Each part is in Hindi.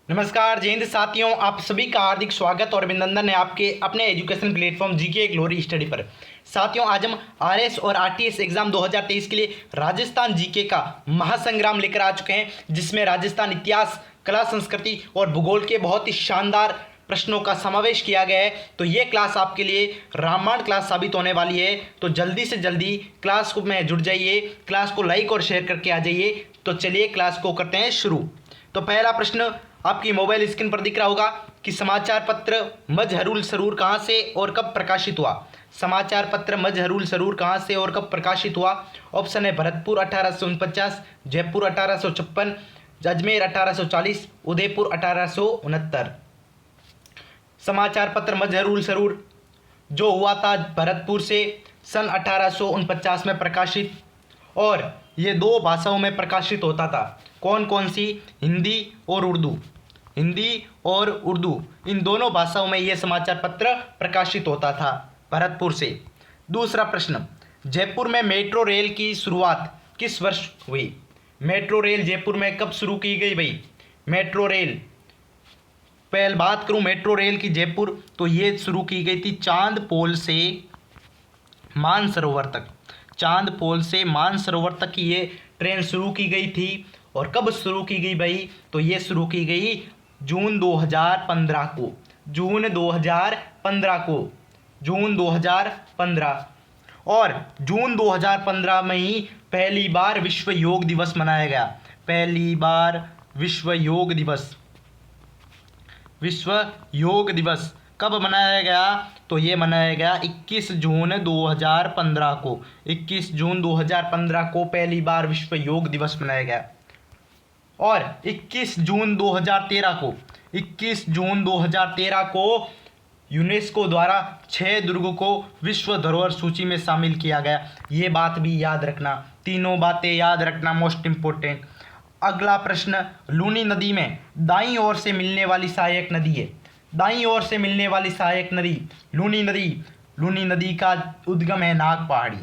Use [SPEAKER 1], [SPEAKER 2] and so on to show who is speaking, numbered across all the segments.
[SPEAKER 1] नमस्कार जय हिंद साथियों, आप सभी का हार्दिक स्वागत और अभिनंदन है आपके अपने education platform GK glory study पर। साथियों, आज हम आरएस और आरटीएस एग्जाम 2023 के लिए राजस्थान जीके का महासंग्राम लेकर आ चुके हैं, जिसमें राजस्थान इतिहास, कला, संस्कृति और भूगोल के बहुत ही शानदार प्रश्नों का समावेश किया गया है। तो ये क्लास आपके लिए रामायण क्लास साबित होने वाली है। तो जल्दी से जल्दी क्लास को में जुड़ जाइए, क्लास को लाइक और शेयर करके आ जाइए। तो चलिए क्लास को करते हैं शुरू। तो पहला प्रश्न आपकी मोबाइल स्क्रीन पर दिख रहा होगा कि समाचार पत्र मजहरुल सरूर कहाँ से और कब प्रकाशित हुआ। समाचार पत्र मजहरुल सरूर कहाँ से और कब प्रकाशित हुआ। ऑप्शन है भरतपुर 1849, जयपुर 1856, अजमेर 1840, उदयपुर 1869। समाचार पत्र मजहरुल सरूर जो हुआ था भरतपुर से सन 1849 में प्रकाशित, और ये दो भाषाओं में प्रकाशित होता था। कौन कौन सी? हिंदी और उर्दू। हिंदी और उर्दू इन दोनों भाषाओं में यह समाचार पत्र प्रकाशित होता था भरतपुर से। दूसरा प्रश्न, जयपुर में मेट्रो रेल की शुरुआत किस वर्ष हुई। मेट्रो रेल जयपुर में कब शुरू की गई भाई? मेट्रो रेल, पहले बात करूं मेट्रो रेल की जयपुर, तो ये शुरू की गई थी चांदपोल से मानसरोवर तक। चांदपोल से मानसरोवर तक की ये ट्रेन शुरू की गई थी। और कब शुरू की गई भाई? तो ये शुरू की गई जून 2015 को। जून 2015 को, जून 2015। और जून 2015 में ही पहली बार विश्व योग दिवस मनाया गया। पहली बार विश्व योग दिवस, विश्व योग दिवस कब मनाया गया? तो ये मनाया गया 21 जून 2015 को। 21 जून 2015 को पहली बार विश्व योग दिवस मनाया गया। और 21 जून 2013 को, 21 जून 2013 को यूनेस्को द्वारा 6 दुर्ग को विश्व धरोहर सूची में शामिल किया गया। ये बात भी याद रखना, तीनों बातें याद रखना, मोस्ट इंपोर्टेंट। अगला प्रश्न, लूनी नदी में दाईं ओर से मिलने वाली सहायक नदी है। दाईं ओर से मिलने वाली सहायक नदी लूनी नदी। लूनी नदी का उद्गम है नाग पहाड़ी।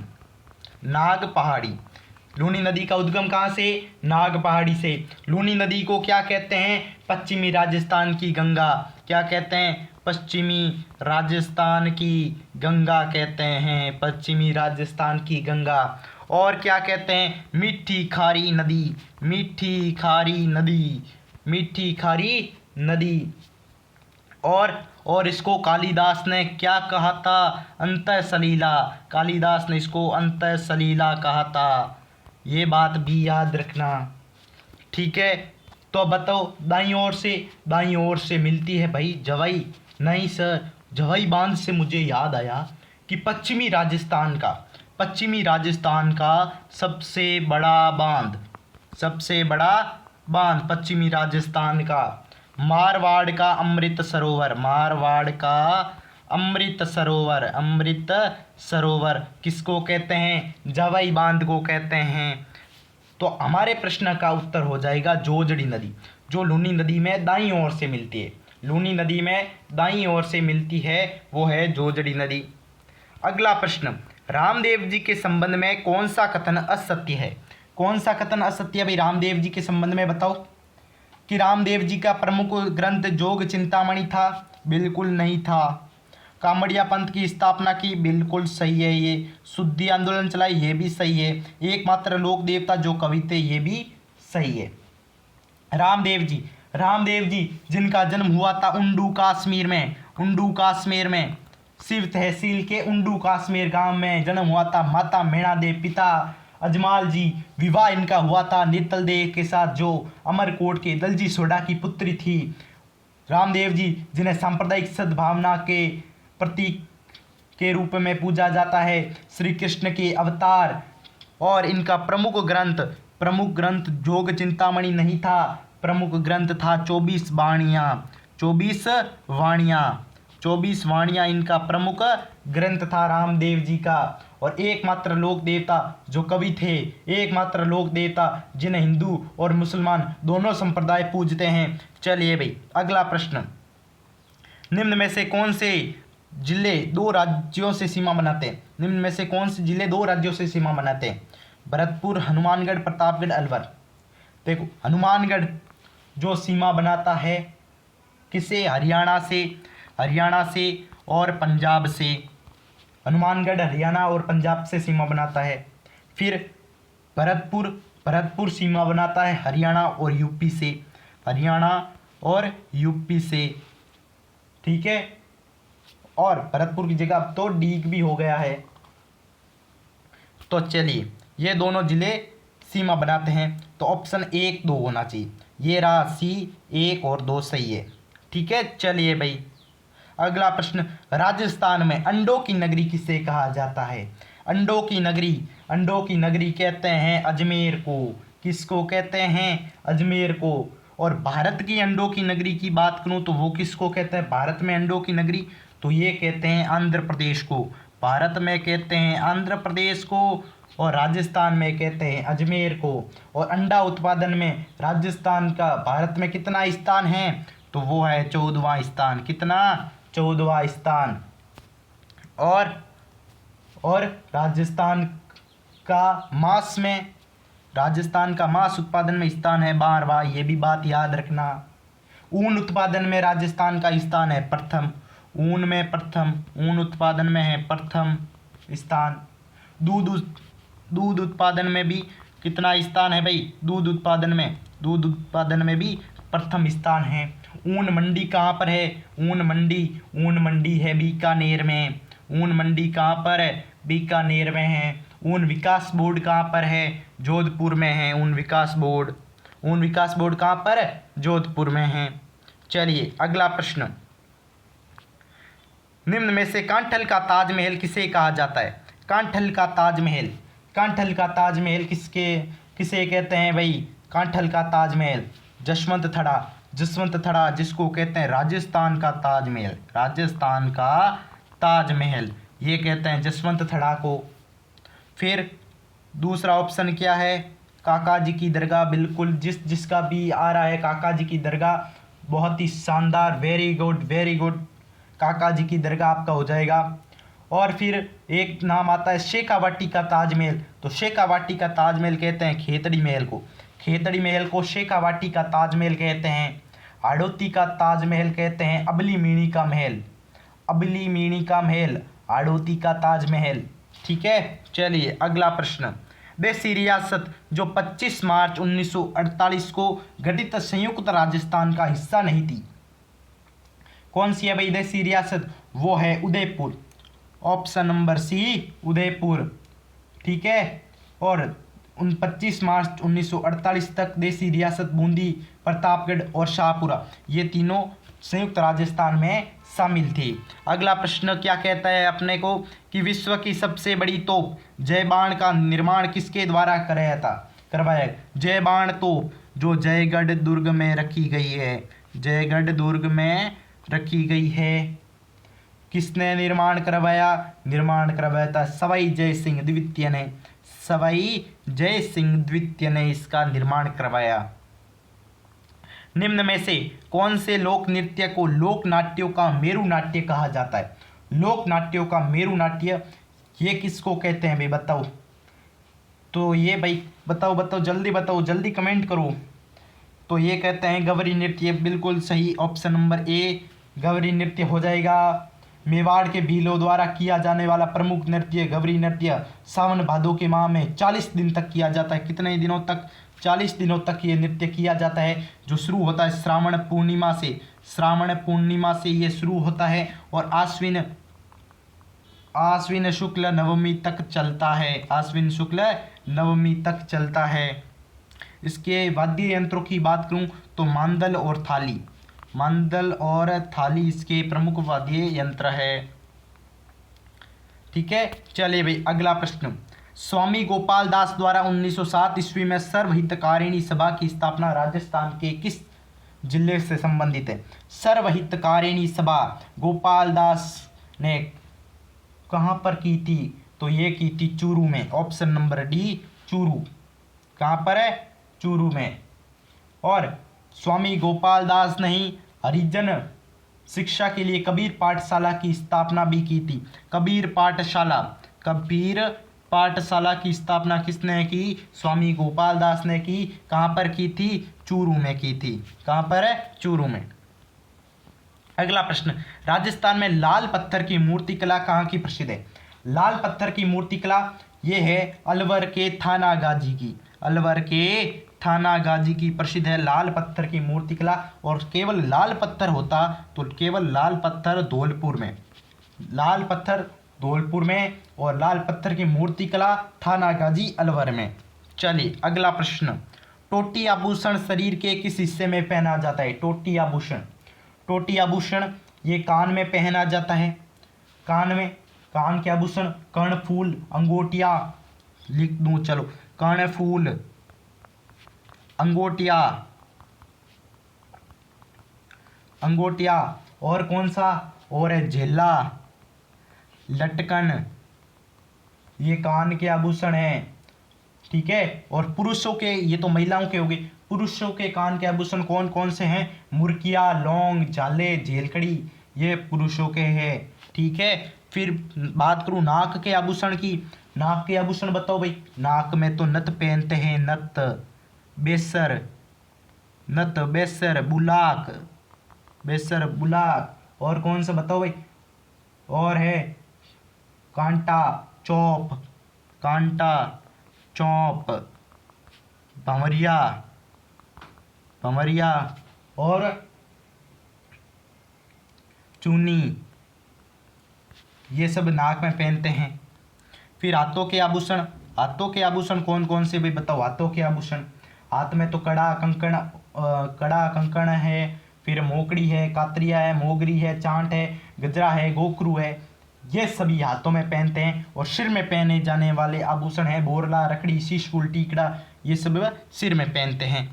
[SPEAKER 1] नाग पहाड़ी। लूनी नदी का उद्गम कहाँ से? नाग पहाड़ी से। लूनी नदी को क्या कहते हैं? पश्चिमी राजस्थान की गंगा। क्या कहते हैं? पश्चिमी राजस्थान की गंगा कहते हैं। पश्चिमी राजस्थान की गंगा। और क्या कहते हैं? मीठी खारी नदी। मीठी खारी नदी। मीठी खारी नदी। और इसको कालिदास ने क्या कहा था? अंतः सलीला। कालिदास ने इसको अंतः सलीला कहा था। ये बात भी याद रखना, ठीक है। तो बताओ, दाईं ओर से मिलती है भाई जवाई। नहीं सर, जवाई बांध से मुझे याद आया कि पश्चिमी राजस्थान का सबसे बड़ा बांध पश्चिमी राजस्थान का मारवाड़ का अमृत सरोवर किसको कहते हैं? जवाई बांध को कहते हैं। तो हमारे प्रश्न का उत्तर हो जाएगा जोजड़ी नदी, जो लूनी नदी में दाईं ओर से मिलती है। लूनी नदी में दाईं ओर से मिलती है, वो है जोजड़ी नदी। अगला प्रश्न, रामदेव जी के संबंध में कौन सा कथन असत्य है? कौन सा कथन असत्य है भाई रामदेव जी के संबंध में? बताओ। कि रामदेव जी का प्रमुख ग्रंथ जोग चिंतामणि था? बिल्कुल नहीं था। कामड़िया पंथ की स्थापना की? बिल्कुल सही है ये। शुद्धि आंदोलन चलाई? ये भी सही है। एकमात्र लोक देवता जो कवि थे? ये भी सही है। रामदेव जी जिनका जन्म हुआ था उंडू कश्मीर में, शिव तहसील के उंडू कश्मीर गांव में जन्म हुआ था। माता मेणा देव, पिता अजमाल जी। विवाह इनका हुआ था नेतल देव के साथ, जो अमरकोट के दलजी सोडा की पुत्री थी। रामदेव जी जिन्हें सांप्रदायिक सद्भावना के प्रतीक के रूप में पूजा जाता है, श्री कृष्ण के अवतार। और इनका प्रमुख ग्रंथ जोग चिंतामणि नहीं था, प्रमुख ग्रंथ था 24 वाणियाँ इनका प्रमुख ग्रंथ था रामदेव जी का। और एकमात्र लोक देवता जो कवि थे, एकमात्र लोक देवता जिन्हें हिंदू और मुसलमान दोनों संप्रदाय पूजते हैं। चलिए भाई, अगला प्रश्न, निम्न में से कौन से जिले 2 राज्यों से सीमा बनाते हैं? निम्न में से कौन से जिले 2 राज्यों से सीमा बनाते हैं? भरतपुर, हनुमानगढ़, प्रतापगढ़, अलवर। देखो, हनुमानगढ़ जो सीमा बनाता है किससे? हरियाणा से और पंजाब से। हनुमानगढ़ हरियाणा और पंजाब से सीमा बनाता है। फिर भरतपुर सीमा बनाता है हरियाणा और यूपी से। ठीक है, और भरतपुर की जगह अब तो डीग भी हो गया है। तो चलिए, ये दोनों जिले सीमा बनाते हैं, तो ऑप्शन 1 2 होना चाहिए। ये रहा सी, 1 और 2 सही है। ठीक है, चलिए भाई अगला प्रश्न, राजस्थान में अंडों की नगरी किसे कहा जाता है? अंडों की नगरी कहते हैं अजमेर को। किसको कहते हैं? अजमेर को। और भारत की अंडों की नगरी की बात करूं तो वो किसको कहते हैं? भारत में अंडों की नगरी तो ये कहते हैं आंध्र प्रदेश को। भारत में कहते हैं आंध्र प्रदेश को और राजस्थान में कहते हैं अजमेर को। और अंडा उत्पादन में राजस्थान का भारत में कितना स्थान है? तो वो है 14वां स्थान। कितना? 14वां स्थान। और राजस्थान का मांस उत्पादन में स्थान है 12वां। ये भी बात याद रखना। ऊन उत्पादन में राजस्थान का स्थान है प्रथम। ऊन उत्पादन में है प्रथम स्थान। दूध उत्पादन में भी कितना स्थान है भाई? दूध उत्पादन में भी प्रथम स्थान है। ऊन मंडी कहाँ पर है? ऊन मंडी है बीकानेर में। ऊन मंडी कहाँ पर है? बीकानेर में है। ऊन विकास बोर्ड कहाँ पर है? जोधपुर में है ऊन विकास बोर्ड कहाँ पर है? जोधपुर में है। चलिए अगला प्रश्न, निम्न में से कांठल का ताजमहल किसे कहा जाता है? कांठल का ताजमहल किसे कहते हैं भाई? कांठल का ताजमहल जसवंत थड़ा जिसको कहते हैं राजस्थान का ताजमहल, ये कहते हैं जसवंत थड़ा को। फिर दूसरा ऑप्शन क्या है? काका जी की दरगाह। बिल्कुल, जिसका भी आ रहा है काका जी की दरगाह, बहुत ही शानदार, वेरी गुड। काका जी की दरगाह आपका हो जाएगा। और फिर एक नाम आता है शेखावाटी का ताजमहल। तो शेखावाटी का ताजमहल कहते हैं खेतड़ी महल को शेखावाटी का ताजमहल कहते हैं। हाड़ौती का ताजमहल कहते हैं अबली मीणी का महल, हाड़ौती का ताजमहल। ठीक है, चलिए अगला प्रश्न, देसी रियासत जो 25 मार्च 1948 को गठित संयुक्त राजस्थान का हिस्सा नहीं थी, कौन सी है भाई देसी रियासत? वो है Udaipur. Option number C, Udaipur. ठीक है, और 25 मार्च 1948 तक देसी रियासत बूंदी, प्रतापगढ़ और शाहपुरा ये तीनों संयुक्त राजस्थान में शामिल थी। अगला प्रश्न क्या कहता है अपने को कि विश्व की सबसे बड़ी तोप जय बाण का निर्माण किसके द्वारा करवाया? जय बाण तोप जो जयगढ़ दुर्ग में रखी गई है, किसने निर्माण करवाया था? सवाई जय सिंह द्वितीय ने इसका निर्माण करवाया। निम्न में से कौन से लोक नृत्य को लोक नाट्यों का मेरु नाट्य कहा जाता है? लोक नाट्यों का मेरु नाट्य ये किसको कहते हैं भाई? बताओ तो ये भाई बताओ जल्दी कमेंट करो। तो ये कहते हैं गवरी नृत्य। बिल्कुल सही, ऑप्शन नंबर ए गवरी नृत्य हो जाएगा। मेवाड़ के भीलों द्वारा किया जाने वाला प्रमुख नृत्य गवरी नृत्य सावन भादो के माह में 40 दिन तक किया जाता है। कितने दिनों तक? 40 दिनों तक ये नृत्य किया जाता है, जो शुरू होता है श्रावण पूर्णिमा से ये शुरू होता है और आश्विन शुक्ल नवमी तक चलता है। इसके वाद्य यंत्रों की बात करूं तो मांदल और थाली इसके प्रमुख वाद्य यंत्र है। ठीक है, चलिए भाई अगला प्रश्न, स्वामी गोपाल दास द्वारा 1907 ईस्वी में सर्वहितकारिणी सभा की स्थापना राजस्थान के किस जिले से संबंधित है? सर्वहितकारिणी सभा गोपाल दास ने कहाँ पर की थी? तो ये की थी चूरू में। Option number D, Churu. कहाँ पर है? चूरू में। और स्वामी गोपाल दास ने ही हरिजन शिक्षा के लिए कबीर पाठशाला की स्थापना भी की थी। कबीर पाठशाला की स्थापना किसने की? स्वामी गोपाल दास ने की। कहाँ पर की थी? चूरू में की थी। कहाँ पर है? चूरू में। अगला प्रश्न, राजस्थान में लाल पत्थर की मूर्ति कला कहाँ की प्रसिद्ध है? लाल पत्थर की मूर्ति कला ये है अलवर के थानागाजी की, अलवर के थानागाजी की प्रसिद्ध है लाल पत्थर की मूर्ति कला। और केवल लाल पत्थर होता तो केवल लाल पत्थर धौलपुर में, लाल पत्थर धौलपुर में, और लाल पत्थर की मूर्ति कला थानागाजी अलवर में। चलिए अगला प्रश्न, टोटी आभूषण शरीर के किस हिस्से में पहना जाता है? टोटी आभूषण, टोटी आभूषण ये कान में पहना जाता है, कान में, कान के आभूषण, कर्णफूल, अंगूठिया, लिख दूं चलो, कर्णफूल, अंगूठिया, अंगूठिया, और कौन सा, और है झेला, लटकन, ये कान के आभूषण हैं। ठीक है, और पुरुषों के, ये तो महिलाओं के हो गए, पुरुषों के कान के आभूषण कौन कौन से हैं? मुर्किया, लौंग, झाले, झेलकड़ी, ये पुरुषों के हैं। ठीक है, फिर बात करूं नाक के आभूषण की, नाक के आभूषण बताओ भाई। नाक में तो नथ पहनते हैं, नथ, बेसर, नथ, बेसर, बुलाक, बेसर, बुलाक, और कौन सा बताओ भाई? और है कांटा, चौप, कांटा, चौप, भंवरिया, भंवरिया, और चूनी, ये सब नाक में पहनते हैं। फिर हाथों के आभूषण, हाथों के आभूषण कौन कौन से भाई बताओ? हाथों के आभूषण, हाथ में तो कड़ा, कंकण, कड़ा, कंकण है, फिर मोकड़ी है, कातरिया है, मोगरी है, चांट है, गजरा है, गोखरू है, ये सभी हाथों में पहनते हैं। और सिर में पहने जाने वाले आभूषण है बोरला, रखड़ी, शीशफूल, टीकड़ा, ये सब सिर में पहनते हैं।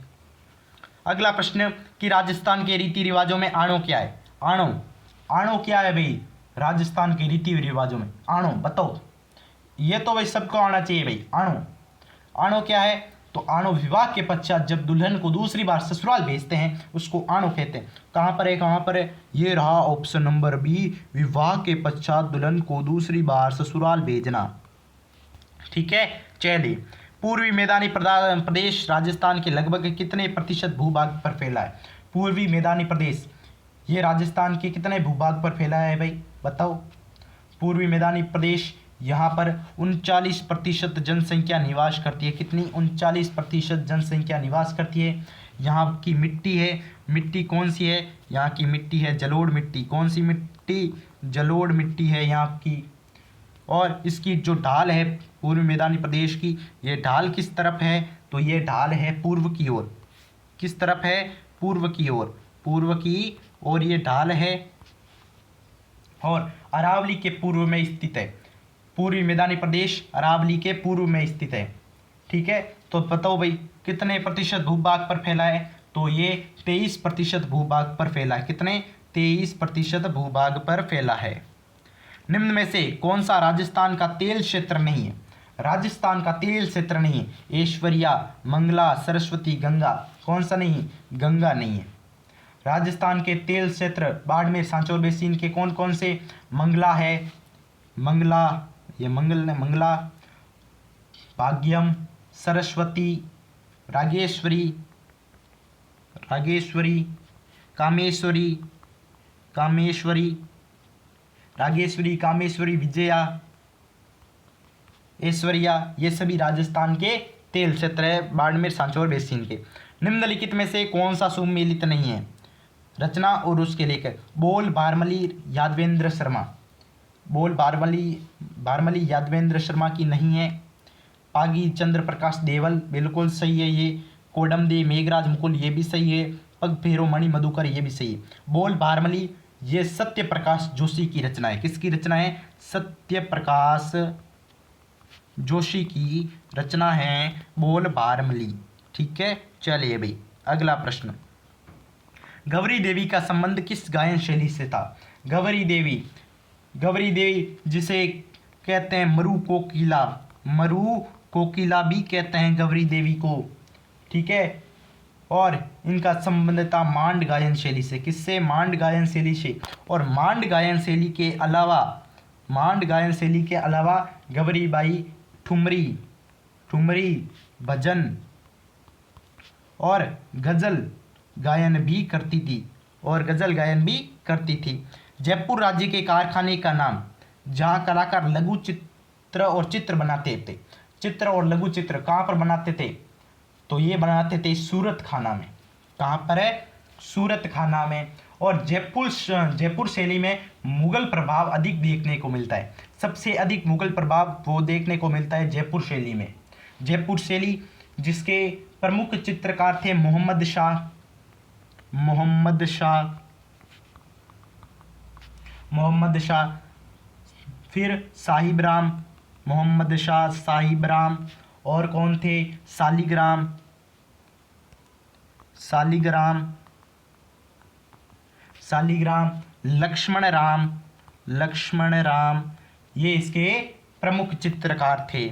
[SPEAKER 1] अगला प्रश्न कि राजस्थान के रीति रिवाजों में आणो क्या है? आणो, आणो क्या है भाई राजस्थान के रीति रिवाजों में? आणो बताओ, ये तो भाई सबको आना चाहिए भाई। आणो, आणो क्या है? तो आणो विवाह के पश्चात जब दुल्हन को दूसरी बार ससुराल भेजते हैं उसको आणो कहते हैं। कहाँ पर है, कहाँ पर है? ये रहा ऑप्शन नंबर बी, विवाह के पश्चात दुल्हन को दूसरी बार ससुराल भेजना। ठीक है, चलिए, पूर्वी मैदानी प्रदेश राजस्थान के लगभग कितने प्रतिशत भूभाग पर फैला है? पूर्वी मैदानी प्रदेश ये राजस्थान के कितने भूभाग पर फैला है भाई बताओ? पूर्वी मैदानी प्रदेश यहाँ पर 39% जनसंख्या निवास करती है। कितनी? 39% जनसंख्या निवास करती है। यहाँ की मिट्टी है, मिट्टी कौन सी है? यहाँ की मिट्टी है जलोढ़ मिट्टी। कौन सी मिट्टी? जलोढ़ मिट्टी है यहाँ की। और इसकी जो ढाल है पूर्वी मैदानी प्रदेश की, ये ढाल किस तरफ है? तो ये ढाल है पूर्व की ओर। किस तरफ है? पूर्व की ओर, पूर्व की ओर ये ढाल है, और अरावली के पूर्व में स्थित है। पूर्वी मैदानी प्रदेश अरावली के पूर्व में स्थित है। ठीक है, तो बताओ भाई कितने प्रतिशत भूभाग पर फैला है? तो ये 23% भूभाग पर फैला है। कितने? 23% भूभाग पर फैला है। निम्न में से कौन सा राजस्थान का तेल क्षेत्र नहीं है? राजस्थान का तेल क्षेत्र नहीं है। ऐश्वर्या, मंगला, सरस्वती, गंगा, कौन सा नहीं? गंगा नहीं है। राजस्थान के तेल क्षेत्र बाड़मेर, सांचौर बेसिन के कौन कौन से? मंगला है, मंगला, ये मंगला, भाग्यम, सरस्वती, रागेश्वरी, रागेश्वरी, कामेश्वरी, कामेश्वरी, रागेश्वरी, कामेश्वरी, विजया, ऐश्वर्या, ये सभी राजस्थान के तेल क्षेत्र है बाड़मेर, सांचौर बेसिन के। निम्नलिखित में से कौन सा सुमेलित नहीं है? रचना और उसके लेखक। बोल बारमली यादवेंद्र शर्मा, बोल बारमली यादवेंद्र शर्मा की नहीं है। पागी चंद्र प्रकाश देवल, बिल्कुल सही है ये। कोडमदेव मेघराज मुकुल, ये भी सही है। पग फेरो मणि मधुकर, ये भी सही है। बोल बारमली ये सत्य प्रकाश जोशी की रचना है। किसकी रचना है? सत्य प्रकाश जोशी की रचना है बोल बारमली। ठीक है, चलिए भाई अगला प्रश्न, गौरी देवी का संबंध किस गायन शैली से था? गौरी देवी, गौरी देवी जिसे कहते हैं मरु कोकिला, मरु कोकिला भी कहते हैं गौरी देवी को। ठीक है, और इनका संबंध था मांड गायन शैली से। किससे? मांड गायन शैली से। और मांड गायन शैली के अलावा, मांड गायन शैली के अलावा गौरीबाई ठुमरी, ठुमरी, भजन और गजल गायन भी करती थी। और गज़ल गायन भी करती थी। जयपुर राज्य के कारखाने का नाम जहाँ कलाकार लघु चित्र और चित्र बनाते थे, चित्र और लघु चित्र कहाँ पर बनाते थे, तो ये बनाते थे सूरत खाना में। कहाँ पर है, सूरत खाना में। और जयपुर शैली में मुगल प्रभाव अधिक देखने को मिलता है, सबसे अधिक मुगल प्रभाव वो देखने को मिलता है जयपुर शैली में। जयपुर शैली जिसके प्रमुख चित्रकार थे मोहम्मद शाह, फिर मोहम्मद शाह साहिब राम, और कौन थे, शालिग्राम, लक्ष्मण राम, ये इसके प्रमुख चित्रकार थे।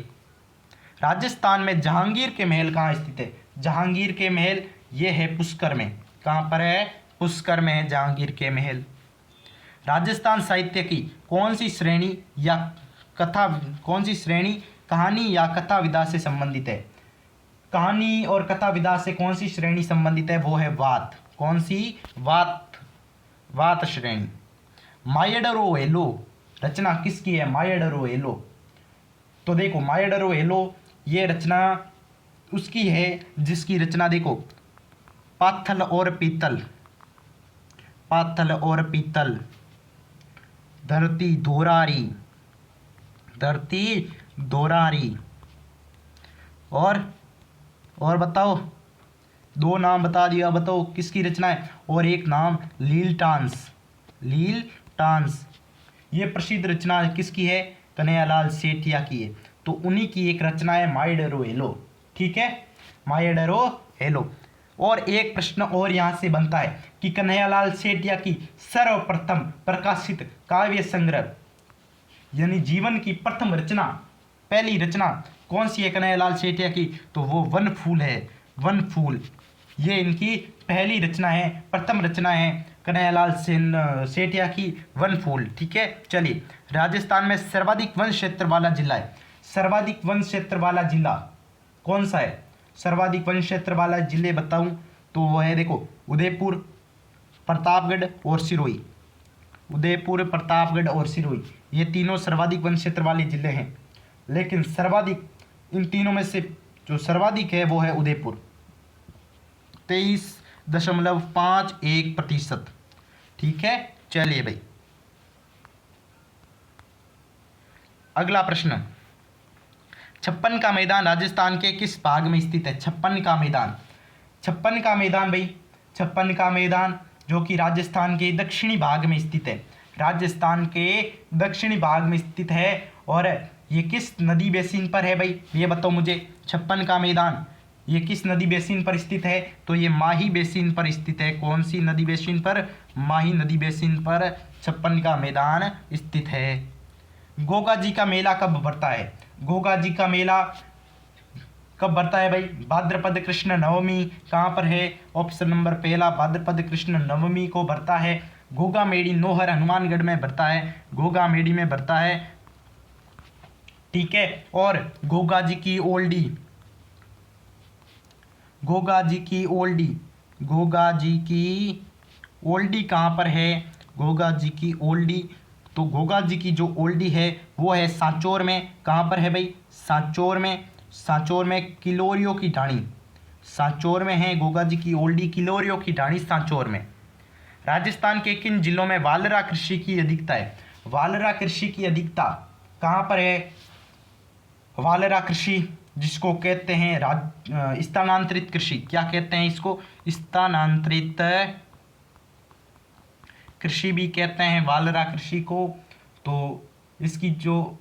[SPEAKER 1] राजस्थान में जहांगीर के महल कहाँ स्थित है, जहांगीर के महल ये है पुष्कर में। कहाँ पर है, पुष्कर में है जहांगीर के महल। राजस्थान साहित्य की कौन सी श्रेणी कहानी या कथा विधा से संबंधित है, कहानी और कथा विधा से कौन सी श्रेणी संबंधित है, वो है वात। कौन सी, वात श्रेणी। मायडरो एलो रचना किसकी है, मायडरो एलो, तो देखो मायडरो एलो ये रचना उसकी है जिसकी रचना देखो पाथल और पीतल, धरती दोरारी, और बताओ, दो नाम बता दिया, बताओ किसकी रचना है, और एक नाम लील टांस। ये प्रसिद्ध रचना किसकी है, कन्हैयालाल सेठिया की है। तो उन्हीं की एक रचना है मायडरो एलो। ठीक है, मायडरो एलो। और एक प्रश्न और यहाँ से बनता है कि कन्हैयालाल सेठिया की सर्वप्रथम प्रकाशित काव्य संग्रह यानी जीवन की प्रथम रचना, पहली रचना कौन सी है कन्हैयालाल सेठिया की, तो वो वन फूल है, वन फूल। ये इनकी पहली रचना है, प्रथम रचना है कन्हैयालाल सेठिया की, वन फूल। ठीक है, चलिए। राजस्थान में सर्वाधिक वन क्षेत्र वाला जिला है, सर्वाधिक वन क्षेत्र वाला जिला कौन सा है, सर्वाधिक वन क्षेत्र वाला जिले बताऊं तो वो है देखो उदयपुर, प्रतापगढ़ और सिरोही। उदयपुर, प्रतापगढ़ और सिरोही ये तीनों सर्वाधिक वन क्षेत्र वाले जिले हैं। लेकिन सर्वाधिक इन तीनों में से जो सर्वाधिक है वो है उदयपुर, 23.51%। ठीक है, चलिए भाई अगला प्रश्न। छप्पन का मैदान राजस्थान के किस भाग में स्थित है, छप्पन का मैदान भाई, छप्पन का मैदान जो कि राजस्थान के दक्षिणी भाग में स्थित है, राजस्थान के दक्षिणी भाग में स्थित है। और ये किस नदी बेसिन पर है भाई, ये बताओ मुझे। छप्पन का मैदान ये किस नदी बेसिन पर स्थित है, तो ये माही बेसिन पर स्थित है। कौन सी नदी बेसिन पर, माही नदी बेसिन पर छप्पन का मैदान स्थित है। गोगा जी का मेला कब भरता है, गोगा जी का मेला कब भरता है भाई, भाद्रपद कृष्ण नवमी। कहाँ पर है, ऑप्शन नंबर पहला भाद्रपद कृष्ण नवमी को भरता है। घोगा मेड़ी नोहर हनुमानगढ़ में भरता है, घोगा मेड़ी में भरता है। ठीक है, और घोगा जी की ओल्डी, घोगा जी की ओल्डी कहाँ पर है, घोगा जी की ओल्डी, तो घोगा जी की जो ओल्डी है वो है सांचौर में। कहाँ पर है भाई, सांचौर में किलोरियो की ढाणी, सांचौर में है घोगा जी की ओल्डी, किलोरियो की ढाणी सांचौर में। राजस्थान के किन जिलों में वालरा कृषि की अधिकता है, वालरा कृषि की अधिकता कहाँ पर है, वालरा कृषि जिसको कहते हैं स्थानांतरित कृषि, क्या कहते हैं इसको, स्थानांतरित कृषि भी कहते हैं वालरा कृषि को। तो इसकी जो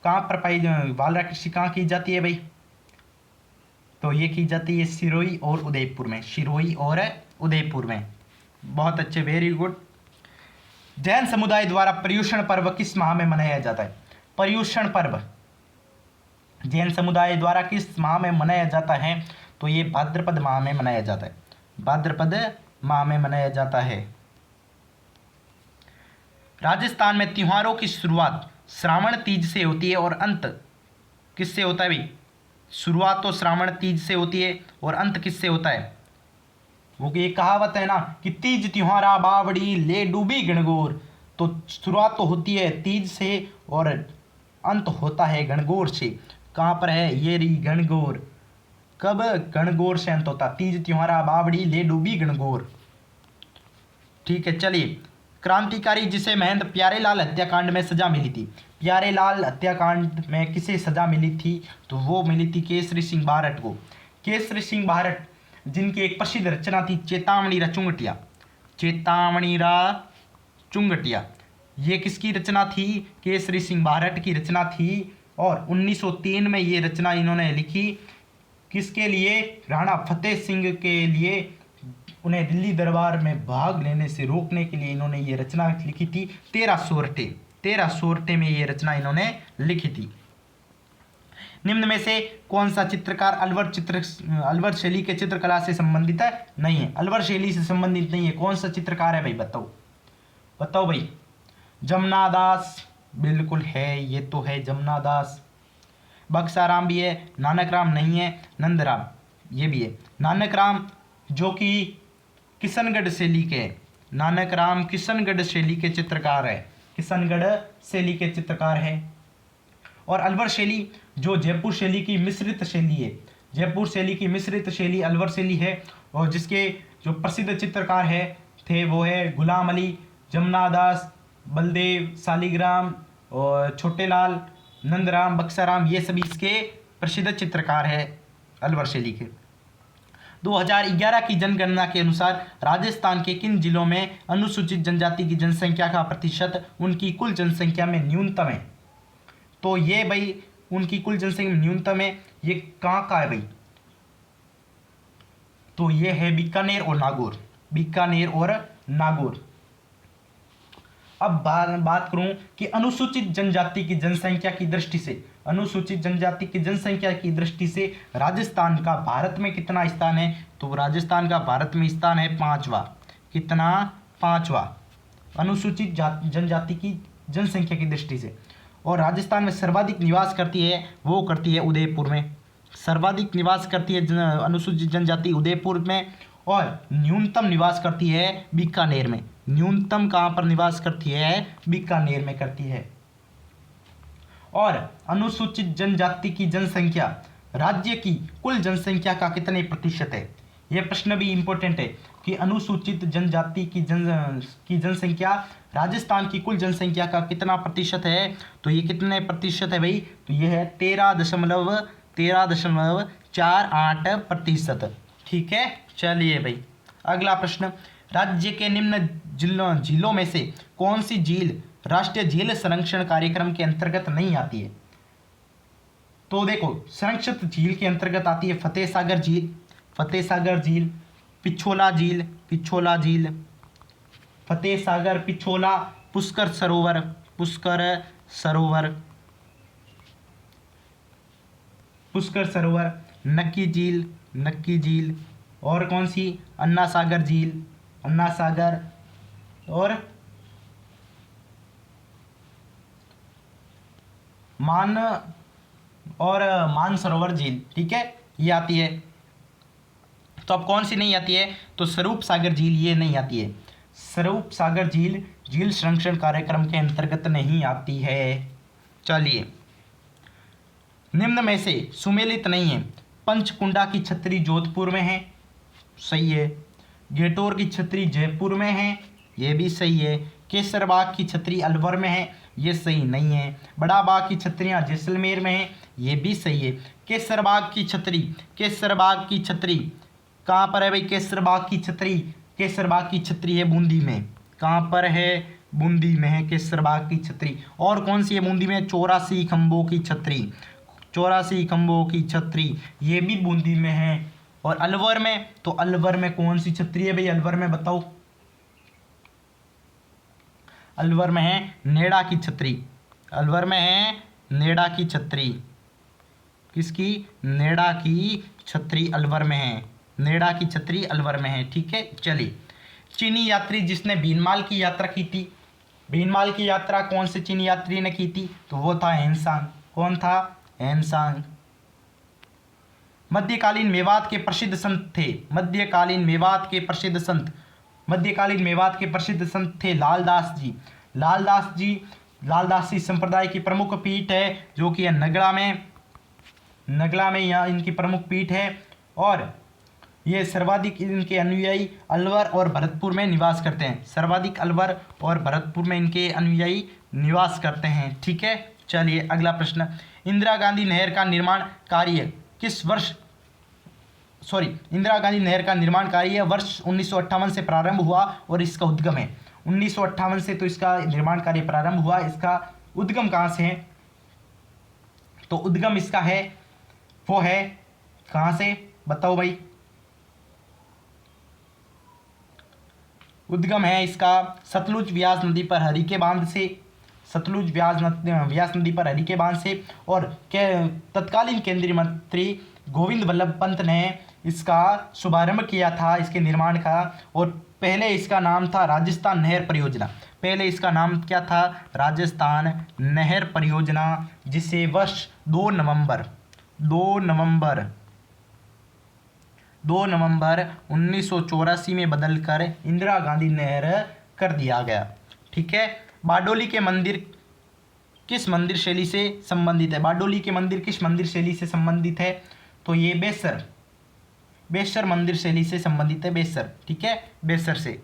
[SPEAKER 1] कहाँ पर पाई वालरा कृषि कहाँ की जाती है भाई, तो ये की जाती है सिरोही और उदयपुर में, सिरोही और उदयपुर में। बहुत अच्छे, वेरी गुड। जैन समुदाय द्वारा पर्युषण पर्व किस माह में मनाया जाता है, पर्युषण पर्व जैन समुदाय द्वारा किस माह में मनाया जाता है, तो ये भाद्रपद माह में मनाया जाता है, भाद्रपद माह में मनाया जाता है। राजस्थान में त्योहारों की शुरुआत श्रावण तीज से होती है और अंत किससे होता है भाई, शुरुआत तो श्रावण तीज से होती है और अंत किससे होता है, वो ये कहावत है ना कि तीज त्योहारा बावड़ी ले डूबी गणगौर। तो शुरुआत तो होती है तीज से और अंत होता है गणगौर से। कहाँ पर है ये रही गणगौर, कब गणगौर से अंत होता, तीज त्योहारा बावड़ी ले डूबी गणगौर। ठीक है चलिए, क्रांतिकारी जिसे महंत प्यारेलाल हत्याकांड में सजा मिली थी, प्यारेलाल हत्याकांड में किसे सजा मिली थी, तो वो मिली थी केसरी सिंह भारत को। केसरी सिंह भारत जिनकी एक प्रसिद्ध रचना थी चेतावनी रा चुंगटिया, चेतावनी रा चुंगटिया, ये किसकी रचना थी, केसरी सिंह भारत की रचना थी। और 1903 में ये रचना इन्होंने लिखी, किसके लिए, राणा फतेह सिंह के लिए, उन्हें दिल्ली दरबार में भाग लेने से रोकने के लिए इन्होंने ये रचना लिखी थी। 13 सोरठे में ये रचना इन्होंने लिखी थी। निम्न में से कौन सा चित्रकार अलवर शैली के चित्रकला से संबंधित है, नहीं है, अलवर शैली से संबंधित नहीं है। कौन सा चित्रकार है भाई, बताओ बताओ भाई। जमुना दास, बिल्कुल है, ये तो है जमुना दास। बक्साराम भी है, नानक राम नहीं है, नंदराम ये भी है। नानक राम जो कि किशनगढ़ शैली के, नानक राम किशनगढ़ शैली के चित्रकार है, किशनगढ़ शैली के चित्रकार है। और अलवर शैली जो जयपुर शैली की मिश्रित शैली है, जयपुर शैली की मिश्रित शैली अलवर शैली है। और जिसके जो प्रसिद्ध चित्रकार है थे वो है गुलाम अली, जमुना दास, बलदेव, शालिग्राम और छोटेलाल, नंदराम, बक्साराम, ये सभी इसके प्रसिद्ध चित्रकार है अलवर शैली के। 2011 की जनगणना के अनुसार राजस्थान के किन जिलों में अनुसूचित जनजाति की जनसंख्या का प्रतिशत उनकी कुल जनसंख्या में न्यूनतम है, तो ये भाई उनकी कुल जनसंख्या न्यूनतम है, ये कहाँ का है भाई, तो ये है बीकानेर और नागौर, बीकानेर और नागौर। अब बात करूं कि अनुसूचित जनजाति की जनसंख्या की दृष्टि से, अनुसूचित जनजाति की जनसंख्या की दृष्टि से राजस्थान का भारत में कितना स्थान है, तो राजस्थान का भारत में स्थान है 5वां। कितना, 5वां अनुसूचित जनजाति की जनसंख्या की दृष्टि से। और राजस्थान में सर्वाधिक निवास करती है, वो करती है उदयपुर में, सर्वाधिक निवास करती है अनुसूचित जनजाति उदयपुर में। और न्यूनतम निवास करती है बीकानेर में, न्यूनतम कहाँ पर निवास करती है, बीकानेर में करती है। और अनुसूचित जनजाति की जनसंख्या राज्य की कुल जनसंख्या का कितने प्रतिशत है, यह प्रश्न भी इंपॉर्टेंट है कि अनुसूचित जनजाति की जनसंख्या राजस्थान की कुल जनसंख्या का कितना प्रतिशत है, तो ये कितने प्रतिशत है भाई, तो ये है 13.48%। ठीक है चलिए भाई, अगला प्रश्न, राज्य के निम्न जिलों में से कौन सी झील राष्ट्रीय झील संरक्षण कार्यक्रम के अंतर्गत नहीं आती है, तो देखो संरक्षित झील के अंतर्गत आती है फतेह सागर झील, फतेह सागर झील, पिछोला झील, पिछोला झील, फतेह सागर, पिछोला, पुष्कर सरोवर, पुष्कर सरोवर, पुष्कर सरोवर, नक्की झील, नक्की झील, और कौन सी, अन्ना सागर झील, अन्ना सागर, और मानसरोवर झील। ठीक है ये आती है। तो अब कौन सी नहीं आती है, तो स्वरूप सागर झील ये नहीं आती है, स्वरूप सागर झील झील संरक्षण कार्यक्रम के अंतर्गत नहीं आती है। चलिए, निम्न में से सुमेलित नहीं है, पंचकुंडा की छतरी जोधपुर में है, सही है। गेटोर की छतरी जयपुर में है, ये भी सही है। केसरबाग की छतरी अलवर में है, ये सही नहीं है। बड़ा बाग की छतरियाँ जैसलमेर में है, ये भी सही है। केसरबाग की छतरी, केसरबाग की छतरी कहाँ पर है भाई, केसरबाग की छतरी, केसरबाग की छतरी है बूंदी में, कहाँ पर है, बूंदी में है केसरबाग की छतरी। और कौन सी है बूंदी में, 84 खंभों की छतरी, 84 खंभों की छतरी ये भी बूंदी में है। और अलवर में, तो अलवर में कौन सी छतरी है भाई, अलवर में बताओ, अलवर में है नेड़ा की छतरी, अलवर में है नेड़ा की छतरी, किसकी, नेड़ा की छतरी अलवर में है, नेड़ा की छतरी अलवर में है। ठीक है चलिए, चीनी यात्री जिसने भीनमाल की यात्रा की थी, भीनमाल की यात्रा कौन से चीनी यात्री ने की थी, तो वो था हेनसांग। कौन था, हेनसांग। मध्यकालीन मेवात के प्रसिद्ध संत थे। मध्यकालीन मेवात के प्रसिद्ध संत, मध्यकालीन मेवात के प्रसिद्ध संत थे लालदास जी। लालदास जी संप्रदाय की प्रमुख पीठ है जो कि नगला में यहाँ इनकी प्रमुख पीठ है। और ये सर्वाधिक इनके अनुयायी अलवर और भरतपुर में निवास करते हैं। सर्वाधिक अलवर और भरतपुर में इनके अनुयायी निवास करते हैं। ठीक है, चलिए अगला प्रश्न। इंदिरा गांधी नहर का निर्माण कार्य किस वर्ष इंदिरा गांधी नहर का निर्माण कार्य वर्ष 1958 से प्रारंभ हुआ और इसका उद्गम है। 1958 से तो इसका निर्माण कार्य प्रारंभ हुआ। इसका उद्गम कहाँ से है? तो उद्गम इसका है, वो है कहाँ से, बताओ भाई। उद्गम है इसका सतलुज व्यास नदी पर हरिके बांध से। सतलुज व्यास नदी पर हरिके बांध से। और तत्कालीन केंद्रीय मंत्री गोविंद वल्लभ पंत ने इसका शुभारंभ किया था, इसके निर्माण का। और पहले इसका नाम था राजस्थान नहर परियोजना। पहले इसका नाम क्या था? राजस्थान नहर परियोजना, जिसे वर्ष 2 नवंबर 1984 में बदलकर इंदिरा गांधी नहर कर दिया गया। ठीक है। बारडोली के मंदिर किस मंदिर शैली से संबंधित है? बारडोली के मंदिर किस मंदिर शैली से संबंधित है? तो ये बेसर मंदिर शैली से संबंधित है, बेसर। ठीक है, बेसर से।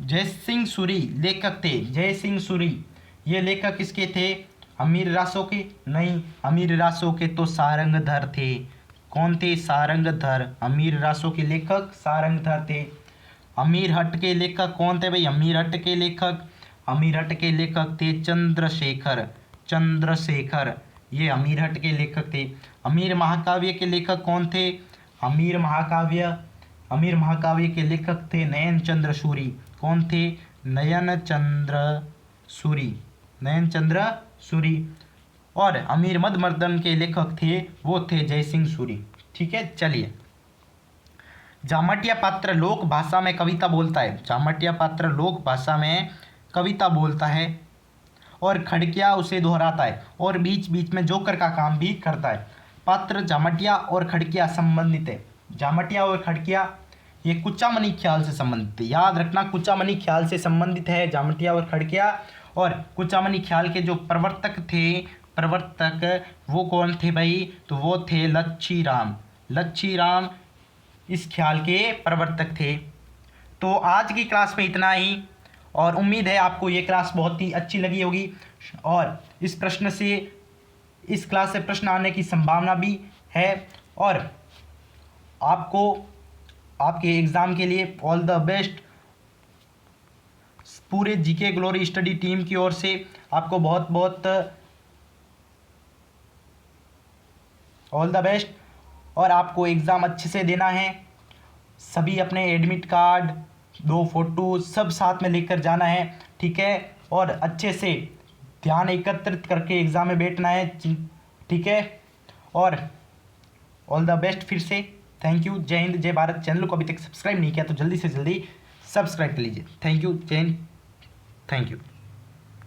[SPEAKER 1] जय सिंह सूरी लेखक थे। जय सिंह सूरी ये लेखक किसके थे? अमीर रासो के? नहीं, अमीर रासो के तो सारंगधर थे। कौन थे? सारंगधर। अमीर रासो के लेखक सारंगधर थे। अमीरहट्ट के लेखक कौन थे भाई? अमीरहट्ट के लेखक थे चंद्रशेखर। ये अमीरहट्ट के लेखक थे। अमीर महाकाव्य के लेखक कौन थे? अमीर महाकाव्य के लेखक थे नयन चंद्र सूरी। कौन थे? नयन चंद्र सूरी। और अमीर मदमर्दन के लेखक थे, वो थे जय सिंह सूरी। ठीक है, चलिए। जामटिया पात्र लोक भाषा में कविता बोलता है। जामटिया पात्र लोक भाषा में कविता बोलता है और खड़किया उसे दोहराता है और बीच बीच में जोकर का काम भी करता है। पात्र जामटिया और खड़किया संबंधित है। जामटिया और खड़किया ये कुचामनी ख्याल से संबंधित है। याद रखना, कुचामनी ख्याल से संबंधित है जामटिया और खड़किया। और कुचामनी ख्याल के जो प्रवर्तक वो कौन थे भाई? तो वो थे लच्छी राम इस ख्याल के प्रवर्तक थे। तो आज की क्लास में इतना ही, और उम्मीद है आपको ये क्लास बहुत ही अच्छी लगी होगी। और इस क्लास से प्रश्न आने की संभावना भी है। और आपको आपके एग्ज़ाम के लिए ऑल द बेस्ट। पूरे जीके ग्लोरी स्टडी टीम की ओर से आपको बहुत बहुत ऑल द बेस्ट। और आपको एग्ज़ाम अच्छे से देना है। सभी अपने एडमिट कार्ड, 2 फोटो सब साथ में लेकर जाना है। ठीक है, और अच्छे से ध्यान एकत्रित करके एग्ज़ाम में बैठना है। ठीक है, और ऑल द बेस्ट फिर से। Thank you. जय हिंद, जय भारत। चैनल को अभी तक सब्सक्राइब नहीं किया तो जल्दी से जल्दी सब्सक्राइब कर लीजिए। Thank you. जय हिंद, थैंक यू।